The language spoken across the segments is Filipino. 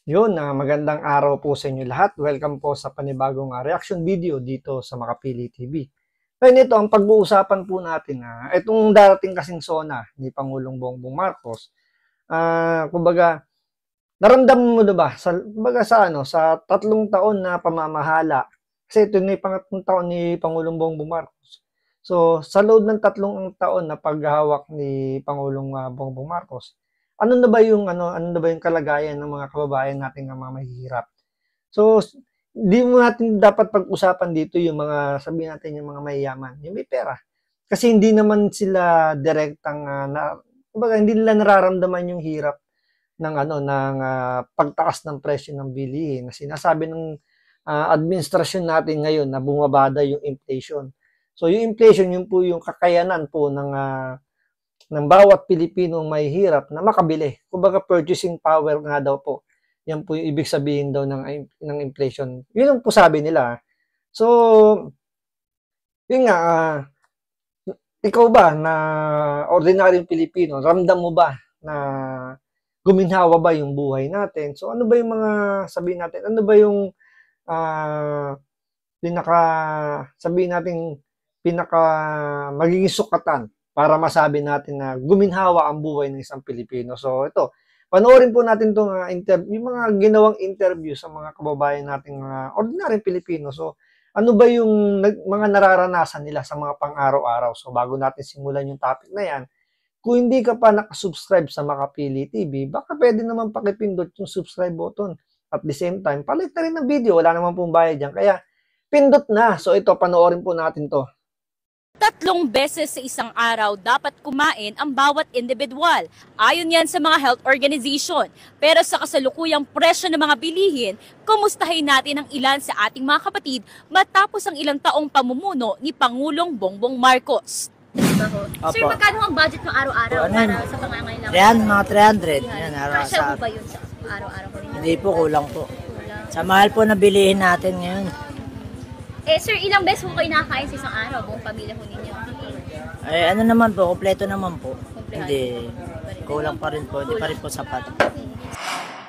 Yun, magandang araw po sa inyo lahat. Welcome po sa panibagong reaction video dito sa Makapili TV. Ngayon ito, ang pag-uusapan po natin, itong darating kasing SONA ni Pangulong Bongbong Marcos, kumbaga, naramdaman mo na ba, kumbaga sa 3 taon na pamamahala, kasi ito na yung pangatlong taon ni Pangulong Bongbong Marcos. So, sa loob ng 3 taon na paghahawak ni Pangulong Bongbong Marcos, ano na ba yung kalagayan ng mga kababayan nating mga mahihirap? So, di mo natin dapat pag-usapan dito yung mga, sabihin natin yung mga mayayaman, yung may pera. Kasi hindi naman sila direktang, kumbaga, hindi nila nararamdaman yung hirap ng pagtaas ng presyo ng bilihin. Na sinasabi ng administrasyon natin ngayon na bumabada yung inflation. So, yung inflation, yun po yung kakayanan po ng bawat Pilipinong may hirap na makabili. Kumbaga purchasing power nga daw po. Yan po yung ibig sabihin daw ng inflation. Yun ang po sabi nila. So, yun nga, ikaw ba na ordinaryong Pilipino, ramdam mo ba na guminhawa ba yung buhay natin? So, ano ba yung mga, sabihin natin, ano ba yung uh, pinaka, sabihin natin, pinaka magiging sukatan para masabi natin na guminhawa ang buhay ng isang Pilipino. So ito, panoorin po natin itong yung mga ginawang interview sa mga kababayan nating mga ordinaryong Pilipino. So ano ba yung mga nararanasan nila sa mga pang-araw-araw? So bago natin simulan yung topic na yan, kung hindi ka pa nakasubscribe sa Makapili TV, baka pwede naman pakipindot yung subscribe button. At the same time, palit na rin ng video. Wala naman pong bayad dyan. Kaya, pindot na. So ito, panoorin po natin to. 3 beses sa isang araw dapat kumain ang bawat individual. Ayon yan sa mga health organization. Pero sa kasalukuyang presyo ng mga bilihin, kumustahin natin ang ilan sa ating mga kapatid matapos ang ilang taong pamumuno ni Pangulong Bongbong Marcos. Sir, magkano ang budget mo araw-araw para sa pangangailangan? Yan, mga 300. Yan, araw Kasya sa... po ba yun sa araw-araw ko ninyo? Hindi po, kulang po. Sa mahal po na bilihin natin ngayon. Sir, ilang beses mo kayo nakakain sa isang araw, buong pamilya ko ninyo? Ay, ano naman po, kompleto naman po. Kompleto. Hindi, kulang pa rin po. Hindi pa rin po sapat.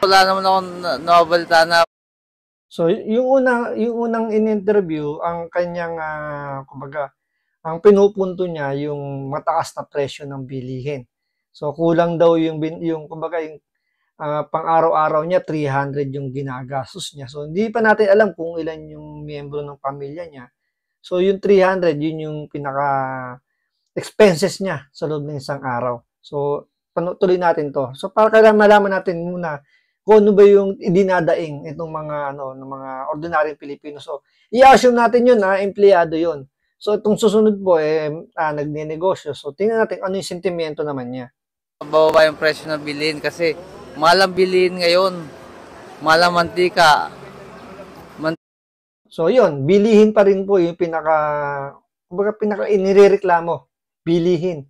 Wala naman akong nabalita na. So, yung unang in-interview, ang kanyang, kumbaga, ang pinupunto niya, yung mataas na presyo ng bilihin. So, kulang daw kumbaga, yung pang-araw-araw niya, 300 yung ginagastos niya. So, hindi pa natin alam kung ilan yung miyembro ng pamilya niya. So, yung 300, yun yung pinaka-expenses niya sa loob ng isang araw. So, tuloy natin to. So, para kailangan malaman natin muna kung ano ba yung idinadaing itong ng mga ordinaryong Pilipino. So, i-assume natin yun na empleyado yun. So, itong susunod po, nagnenegosyo. So, tingnan natin ano yung sentimiento naman niya. Bababa yung presyo ng bilhin kasi mahal ang bilhin ngayon. Mahal ang mantika. So, yun, bilihin pa rin po yung kumbaga inirereklamo, bilihin.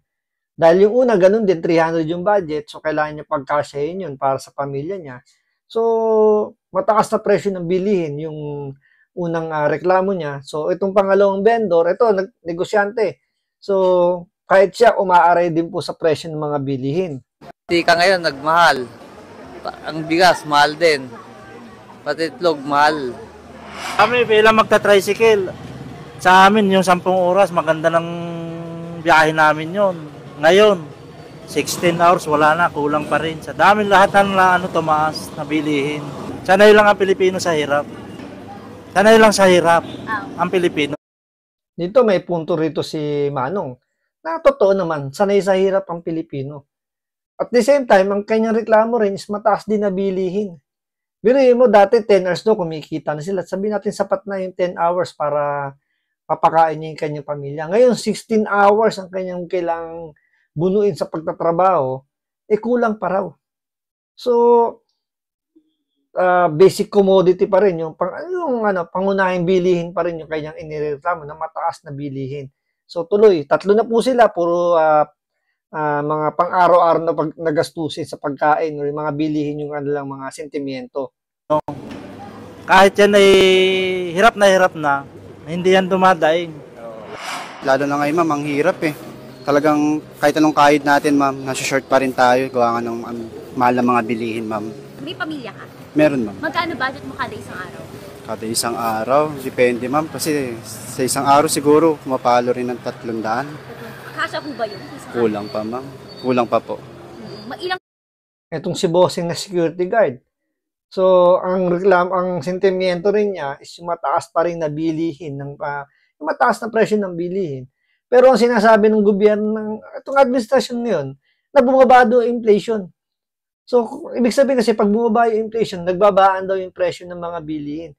Dahil yung una, ganun din, 300 yung budget, so kailangan niya pagkasyahin yun para sa pamilya niya. So, mataas na presyo ng bilihin yung unang reklamo niya. So, itong pangalawang vendor, ito, negosyante. So, kahit siya, umaaray din po sa presyo ng mga bilihin. Mantika ngayon, nagmahal. Ang bigas, mahal din. Pati itlog, mahal. Kami bilang magta-tricycle, sa amin yung 10 oras, maganda ng biyahe namin yon. Ngayon, 16 hours, wala na, kulang pa rin. Sa dami lahat ng tumaas na bilihin. Sanay lang ang Pilipino sa hirap. Sanay lang sa hirap ang Pilipino. Dito may punto rito si Manong na totoo naman, sanay sa hirap ang Pilipino. At the same time, ang kanyang reklamo rin is mataas din na bilihin. Biruin mo, dati 10 hours daw kumikita na sila. Sabihin natin sapat na yung 10 hours para papakain niya yung kanyang pamilya. Ngayon, 16 hours ang kanyang kailangang bunuin sa pagtatrabaho, kulang pa raw. So, basic commodity pa rin, yung pangunahing bilihin pa rin yung kanyang inireklamo na mataas na bilihin. So, tuloy, 3 na po sila, puro mga pang-araw-araw na nagastusin sa pagkain o yung mga bilihin yung kanilang mga sentimiento. Kahit yan ay hirap na, hindi yan dumadaing. Lalo na ngayon, ma'am, ang hirap eh. Talagang kahit anong kahit natin, ma'am, nasa-short pa rin tayo. Gawa nga ng mahal na mga bilihin, ma'am. May pamilya ka? Meron ma'am. Magkano budget mo kada isang araw? Kada isang araw, depende ma'am. Kasi sa isang araw siguro, mapalo rin ng 300. Kasya po ba yun? Kulang pa ma'am. Kulang pa po. Ilang Etong si bossing na security guard. So, ang sentimiento rin niya is yung mataas pa rin na bilihin, yung mataas na presyo ng bilihin. Pero ang sinasabi ng gobyerno, itong administrasyon ngayon, na bumaba daw yung inflation. So, ibig sabihin kasi pag bumaba yung inflation, nagbabaan daw yung presyo ng mga bilihin.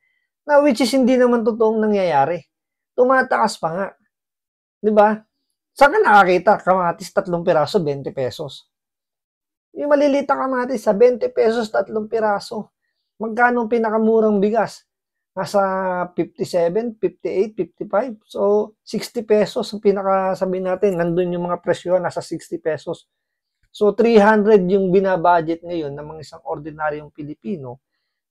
Na which is hindi naman totoong nangyayari. Tumataas pa nga. 'Di ba? Saan ka nakakita? Kamatis 3 piraso, 20 pesos. Yung maliliit na kamatis sa 20 pesos, 3 piraso. Magkano ang pinakamurang bigas? Nasa 57, 58, 55. So, 60 pesos ang pinakasabi natin. Nandun yung mga presyo, nasa 60 pesos. So, 300 yung binabudget ngayon ng mga isang ordinaryong Pilipino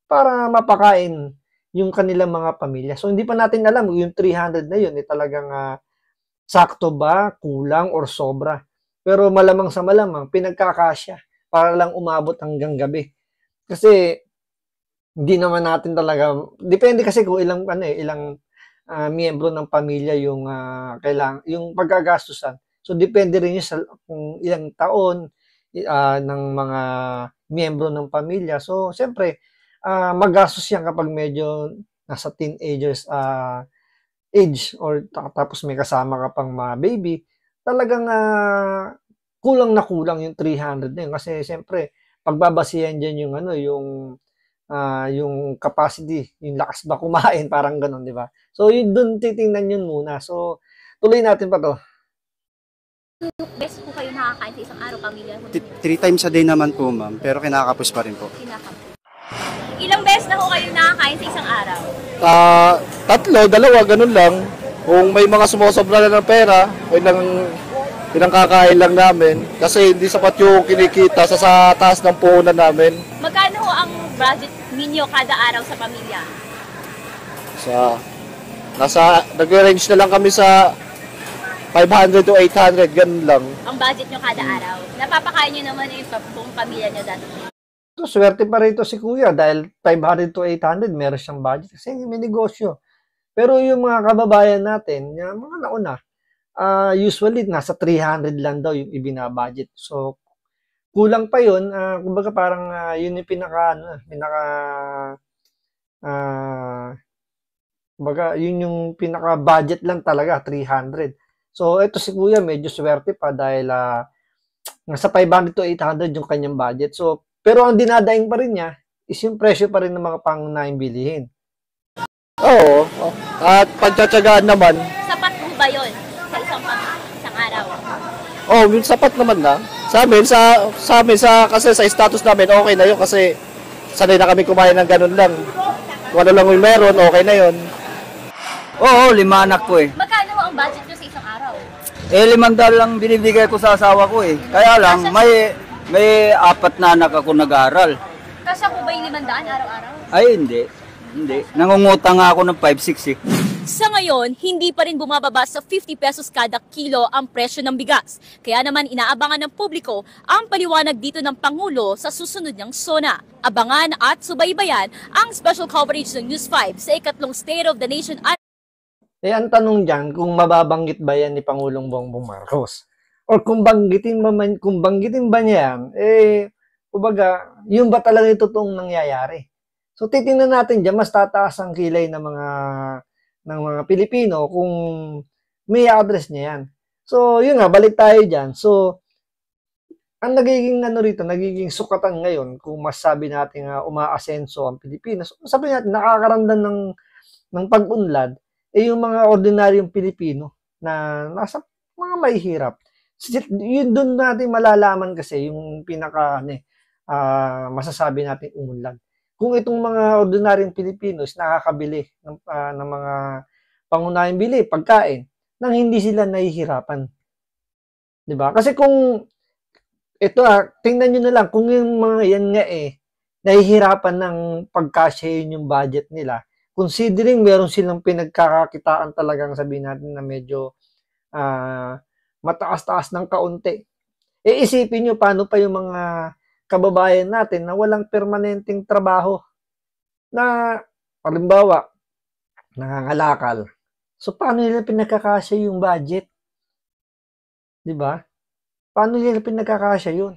para mapakain yung kanilang mga pamilya. So, hindi pa natin alam yung 300 na yun, talagang sakto ba, kulang, or sobra. Pero malamang sa malamang, pinagkakasya para lang umabot hanggang gabi. Kasi, hindi naman natin talaga, depende kasi kung ilang miyembro ng pamilya yung yung pagkagastusan. So depende rin yun sa kung ilang taon ng mga miyembro ng pamilya. So siyempre, magastos yan kapag medyo nasa teenagers age or tapos may kasama ka pang mga baby. Talagang kulang na kulang yung 300 na yun kasi siyempre pagbabasihan diyan yung capacity, yung lakas ba kumain, parang ganun, di ba? So, yun dun titingnan yun muna. So, tuloy natin pa to. Best po kayo nakakain sa isang araw, pamilya mo? 3 times a day naman po ma'am, pero kinakapos pa rin po. Ilang beses na po kayo nakakain sa isang araw? 3, 2, ganun lang. Kung may mga sumusobra na ng pera, pinangkakain lang namin. Kasi hindi sapat yung kinikita sa taas ng puhunan namin. Magkano ho ang budget ninyo kada araw sa pamilya? Nag-range na lang kami sa 500 to 800, ganun lang. Ang budget nyo kada araw? Napapakain nyo naman yung buong pamilya nyo dati? So, swerte pa rito si Kuya dahil 500 to 800 meron siyang budget kasi may negosyo. Pero yung mga kababayan natin, yung mga nauna, usually nasa 300 lang daw yung ibinabudget. So, kulang pa yun. Kumbaga parang yun yung yun yung pinaka-budget lang talaga, 300. So, ito si Kuya medyo swerte pa dahil nasa 500 to 800 yung kanyang budget. So, pero ang dinadaing pa rin niya is yung presyo pa rin ng mga pangunahing bilihin. Oo. At pagtsatsagaan naman. Sapat po ba yun sa isang araw? Sapat naman na. Sa amin, kasi sa status namin, okay na yun kasi sanay na kami kumain ng ganun lang. Kung ano lang yung meron, okay na yun. Oo, 5 anak ko eh. Magkano ho ang budget nyo sa isang araw? 500 lang binibigay ko sa asawa ko eh. Kaya lang, may 4 na anak ako nag-aaral. Kasya po ba yung 500 araw-araw? Ay, hindi. Nangungutang nga ako ng 5-6 eh. Sa ngayon, hindi pa rin bumababa sa 50 pesos kada kilo ang presyo ng bigas. Kaya naman inaabangan ng publiko ang paliwanag dito ng Pangulo sa susunod niyang SONA. Abangan at subaybayan ang special coverage ng News 5 sa ikatlong State of the Nation. Ang tanong dyan, kung mababanggit ba yan ni Pangulong Bongbong Marcos? Or kung banggitin ba niya yan, kumbaga, yun ba talaga yung totoong nangyayari? So, titingnan natin dyan, mas tataas ang kilay ng mga Pilipino kung may address niya yan. So, yun nga, balik tayo dyan. So, ang nagiging sukatan ngayon, kung masabi natin umaasenso ang Pilipinas, sabi natin, nakakaramdam ng pag-unlad, yung mga ordinaryong Pilipino na nasa mga mahihirap. Yun doon natin malalaman kasi yung masasabi natin umunlad. Kung itong mga ordinaryong Pilipino is nakakabili ng mga pangunahing bili, pagkain, nang hindi sila nahihirapan. 'Di ba? Kasi kung ito tingnan niyo na lang kung yung mga yan nga nahihirapan ng pagkasyahin yung budget nila, considering meron silang pinagkakakitaan talagang sabihin natin na medyo mataas-taas ng kaunti. Isipin nyo paano pa yung mga kababayan natin na walang permanenteng trabaho na halimbawa nangangalakal. So paano nila pinagkakasya yung budget? 'Di ba? Paano nila pinagkakasya yun?